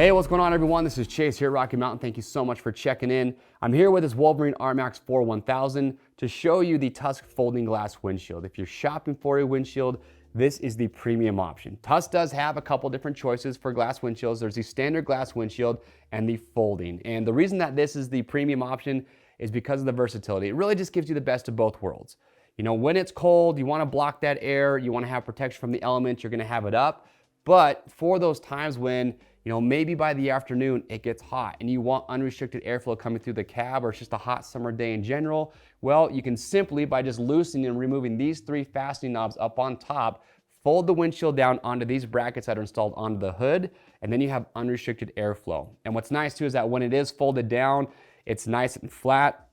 Hey, what's going on everyone? This is Chase here at Rocky Mountain. Thank you so much for checking in. I'm here with this Wolverine RMAX 1000 to show you the Tusk Folding Glass Windshield. If you're shopping for a windshield, this is the premium option. Tusk does have a couple different choices for glass windshields. There's the standard glass windshield and the folding. And the reason that this is the premium option is because of the versatility. It really just gives you the best of both worlds. You know, when it's cold, you want to block that air, you want to have protection from the elements, you're going to have it up. But for those times when, you know, maybe by the afternoon it gets hot and you want unrestricted airflow coming through the cab, or it's just a hot summer day in general, well, you can simply, by just loosening and removing these three fastening knobs up on top, fold the windshield down onto these brackets that are installed onto the hood, and then you have unrestricted airflow. And what's nice too is that when it is folded down, it's nice and flat.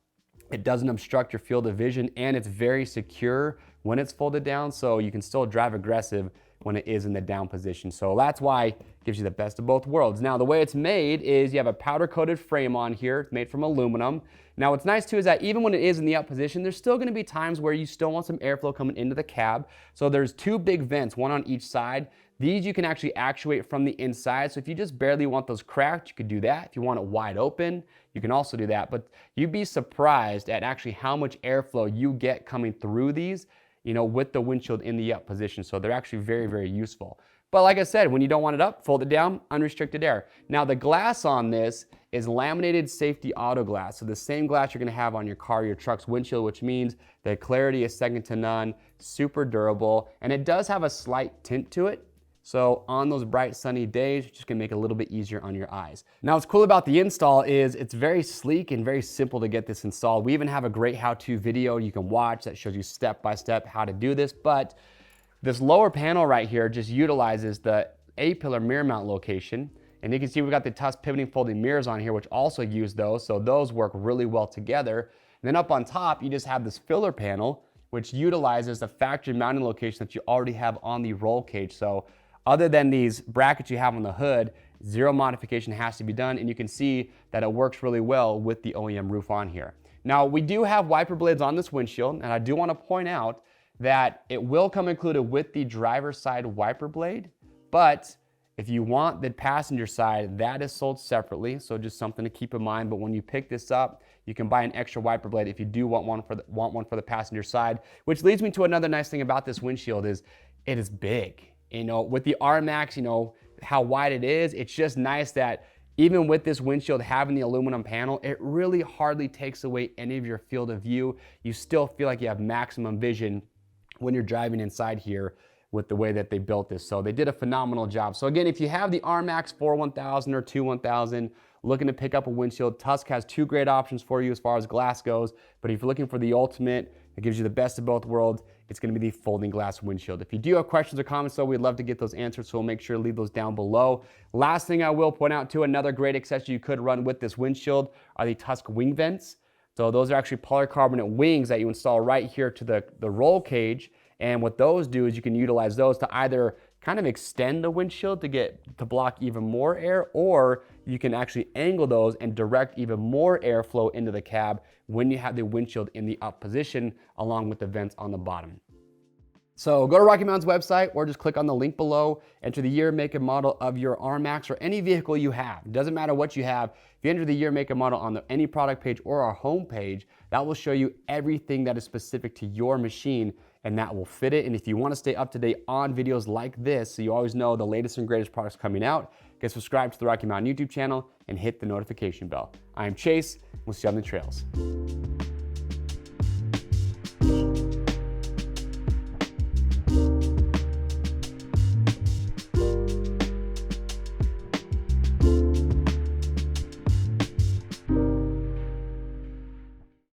It doesn't obstruct your field of vision, and it's very secure when it's folded down, so you can still drive aggressive when it is in the down position. So that's why it gives you the best of both worlds. Now, the way it's made is you have a powder-coated frame on here. It's made from aluminum. Now, what's nice too is that even when it is in the up position, there's still gonna be times where you still want some airflow coming into the cab. So there's two big vents, one on each side. These you can actually actuate from the inside. So if you just barely want those cracked, you could do that. If you want it wide open, you can also do that. But you'd be surprised at actually how much airflow you get coming through these, you know, with the windshield in the up position. So they're actually very, very useful. But like I said, when you don't want it up, fold it down, unrestricted air. Now the glass on this is laminated safety auto glass. So the same glass you're gonna have on your car, your truck's windshield, which means the clarity is second to none, super durable, and it does have a slight tint to it. So on those bright sunny days, it's just gonna make it a little bit easier on your eyes. Now what's cool about the install is it's very sleek and very simple to get this installed. We even have a great how-to video you can watch that shows you step-by-step how to do this, but this lower panel right here just utilizes the A-pillar mirror mount location. And you can see we've got the Tusk pivoting folding mirrors on here, which also use those, so those work really well together. And then up on top, you just have this filler panel, which utilizes the factory mounting location that you already have on the roll cage. So other than these brackets you have on the hood, zero modification has to be done, and you can see that it works really well with the OEM roof on here. Now, we do have wiper blades on this windshield, and I do want to point out that it will come included with the driver's side wiper blade, but if you want the passenger side, that is sold separately, so just something to keep in mind. But when you pick this up, you can buy an extra wiper blade if you do want one for the passenger side, which leads me to another nice thing about this windshield is it is big. You know, with the RMAX, you know, how wide it is, it's just nice that even with this windshield having the aluminum panel, it really hardly takes away any of your field of view. You still feel like you have maximum vision when you're driving inside here with the way that they built this. So they did a phenomenal job. So again, if you have the RMAX 1000 or 1000, looking to pick up a windshield, Tusk has two great options for you as far as glass goes. But if you're looking for the ultimate, it gives you the best of both worlds, it's gonna be the folding glass windshield. If you do have questions or comments though, we'd love to get those answered, so we'll make sure to leave those down below. Last thing I will point out too, another great accessory you could run with this windshield are the Tusk Wing vents. So those are actually polycarbonate wings that you install right here to the roll cage. And what those do is you can utilize those to either kind of extend the windshield to block even more air, or you can actually angle those and direct even more airflow into the cab when you have the windshield in the up position along with the vents on the bottom. So go to Rocky Mountain's website or just click on the link below, enter the year, make, and model of your RMAX or any vehicle you have. It doesn't matter what you have. If you enter the year, make, and model on any product page or our home page, that will show you everything that is specific to your machine, and that will fit it. And if you want to stay up to date on videos like this, so you always know the latest and greatest products coming out, get subscribed to the Rocky Mountain YouTube channel and hit the notification bell. I am Chase. We'll see you on the trails.